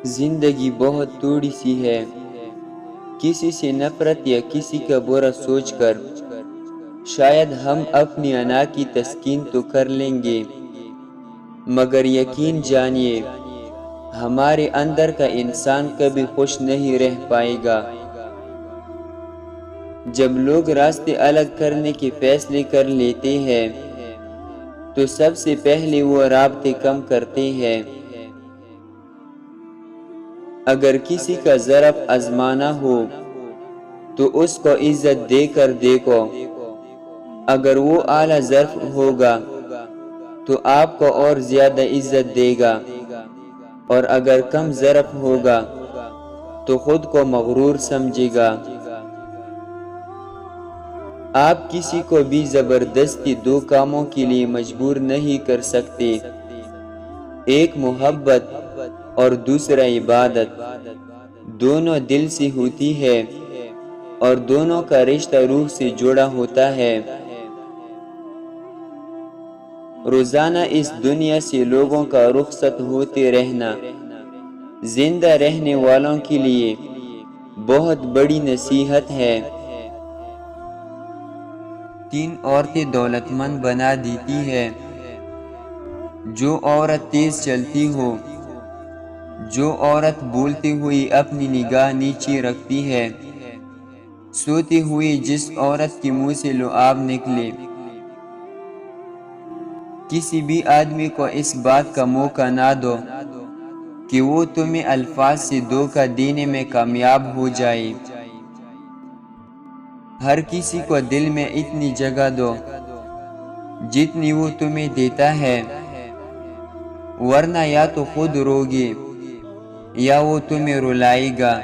زندگی بہت تھوڑی سی ہے، کسی سے نفرت یا کسی کا برا سوچ کر شاید ہم اپنی انا کی تسکین تو کر لیں گے، مگر یقین جانیے ہمارے اندر کا انسان کبھی خوش نہیں رہ پائے گا۔ جب لوگ راستے الگ کرنے کے فیصلے کر لیتے ہیں تو سب سے پہلے وہ رابطے کم کرتے ہیں۔ اگر کسی کا ظرف آزمانا ہو تو اس کو عزت دے کر دیکھو، اگر وہ اعلیٰ ظرف ہوگا تو آپ کو اور زیادہ عزت دے گا، اور اگر کم ظرف ہوگا تو خود کو مغرور سمجھے گا۔ آپ کسی کو بھی زبردستی دو کاموں کے لیے مجبور نہیں کر سکتے، ایک محبت اور دوسرا عبادت۔ دونوں دل سے ہوتی ہے اور دونوں کا رشتہ روح سے جڑا ہوتا ہے۔ روزانہ اس دنیا سے لوگوں کا رخصت ہوتے رہنا زندہ رہنے والوں کے لیے بہت بڑی نصیحت ہے۔ 3 عورتیں دولت مند بنا دیتی ہے۔ جو عورت تیز چلتی ہو، جو عورت بولتے ہوئے اپنی نگاہ نیچے رکھتی ہے، سوتے ہوئے جس عورت کے منہ سے لعاب نکلے، کسی بھی آدمی کو اس بات کا موقع نہ دو کہ وہ تمہیں الفاظ سے دھوکہ دینے میں کامیاب ہو جائے۔ ہر کسی کو دل میں اتنی جگہ دو جتنی وہ تمہیں دیتا ہے، ورنہ یا تو خود روگے یا وہ تمہیں رلائے گا۔